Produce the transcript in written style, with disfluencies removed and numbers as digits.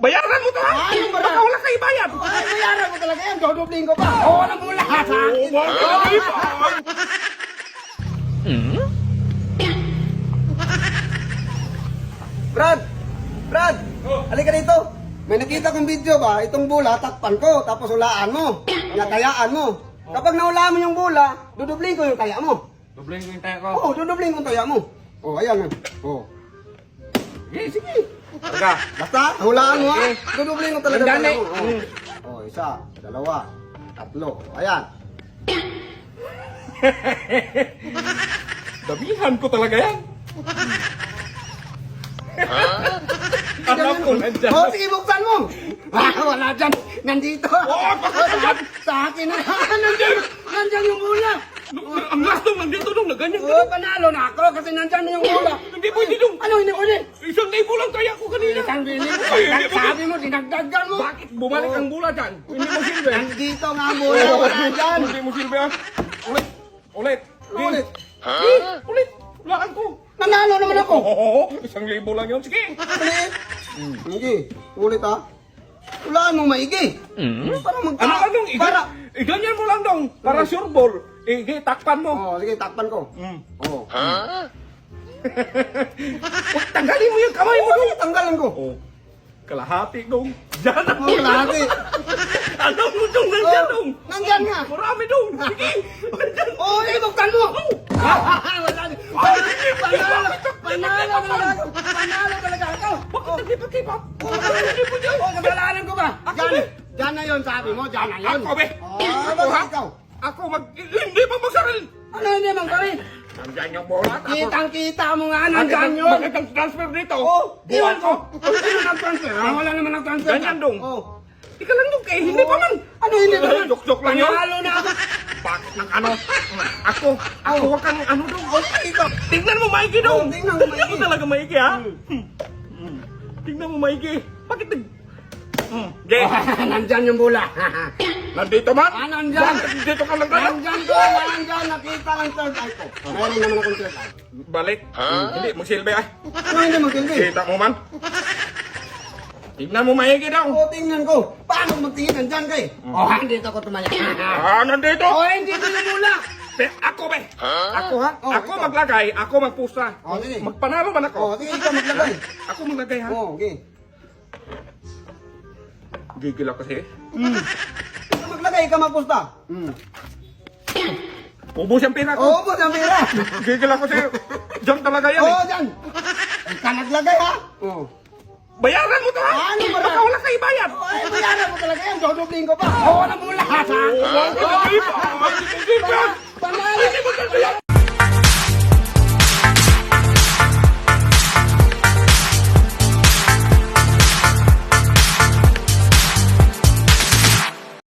Bayaran mo to ha! Ano ba? Baka wala kayo bayad! Ay, bayaran mo talaga yan. Dodobling ko pa. Oo, alam mo lahat sa akin. Brad! Brad! Halika dito. May nakita kong video ba? Itong bula, takpan ko, tapos hulaan mo. Natayaan mo. Kapag nahulaan mo yung bula, dudubling ko yung taya mo. Dobling ko yung tayo ko. Oo, dudubling ko yung taya mo. Oo, ayan. Oo. Sige, sige. Talaga. Basta, hulaan mo ha. Dudubling ko talaga Nandyan taya eh. mo. Oo, isa, dalawa, tatlo. Ayan. Damihan ko talaga yan. Alam ko nandyan. Oo, sige, buksan mo. Wala dyan. Nandito. Sa akin na. Nandyan yung bula. Ang last nung nandito nung na ganyan. Oo, panalo na ako kasi nandyan na yung bula. Hindi pwede nung. Ano, hindi pwede? 1,000 lang kaya ko kanina. Isang bilig mo. Ay, hindi mo. Sabi mo, dinagdagan mo. Bakit bumalik ang bula dyan? Hindi mo silbi. Nandito nga ang bula. Wala dyan. Hindi mo silbi ah. Ulit. Ulit. Ulit. Ulit. Walaan ko. Nanalo naman ako. Oo. 1,000 lang yun. Sige. Ulit. Sige. Ulit ha. Hulaan mo maigi. Para magka... Ano ka nung? Para... Iganyan mo lang dong. Para sure ball. Takpan mo. Oo, sige, takpan ko. Oo. Tanggalin mo yung kamay mo Oo, dong. tanggalan ko. Oh. Kalahati dong. Diyan ang Oo, lagi. Ano mo dong? Nandyan dong. Nandyan nga. Marami dong. Sige. Nandyan. Oo, buksan mo. Wala. Panalo. Panalo talaga ako. Panalo talaga ako. Bakit hindi pa kipa? Oo, kasalanan ko ba? Diyan. Diyan na yun, sabi mo. Diyan na yun. Ako be. Oo, bakit ikaw? Ako hindi pa masaril. Ano hindi mang kami? Nandyan yung bola. Kitang-kita mo nga, nandyan yun. Bakit ang transfer dito? Oo, diwan ko. Sino nag-transfer? Wala naman nag-transfer. Ganyan dong. Oo. Ika lang dong kay hindi pa man. Ano hindi ba? Joke-joke lang yun. Panalo na ako. Bakit ng ano? Ako wag kang ano dong. Ikaw. Tingnan mo maigi dong. Oo, tingnan mo maigi. Tingnan mo talaga maigi ha. Tingnan mo maigi. Bakit nag... Jay, Nandyan yung bula. nandito man? Nandyan. Bakit dito ka lang kaya? Nandyan ko, nandyan. Nakita ang third eye ko. Meron naman akong third eye. Balik. Hindi, magsilbi ay. Ano hindi magsilbi? Kita mo man. Tingnan mo maigi daw. Oo, tingnan ko. Paano magtingin? Nandyan ka eh. Oh, nandito ko tumaya. Nandito. Oh, hindi ko yung bula. Ako be. Ako ha? Oh, Ako ikaw. maglagay, ako magpusa. Oh, sige. Magpanalo man ako. Oh, sige, ikaw maglagay. Ako maglagay ha. Oo, okay. Gigil ako kasi. Ikaw maglagay, ikaw magpusta. Ubus ang pina ko. Oo, po, ang pera. Gigil ako sa'yo. Diyan talaga yan Oo, eh. dyan. Ikaw naglagay ha. Oo. Bayaran mo to ha. Ano ba? Baka wala kayo bayad. Ay, bayaran mo talaga yan. Dodobling ko pa. Oo, alam mo lahat ha. Oo, hindi pa.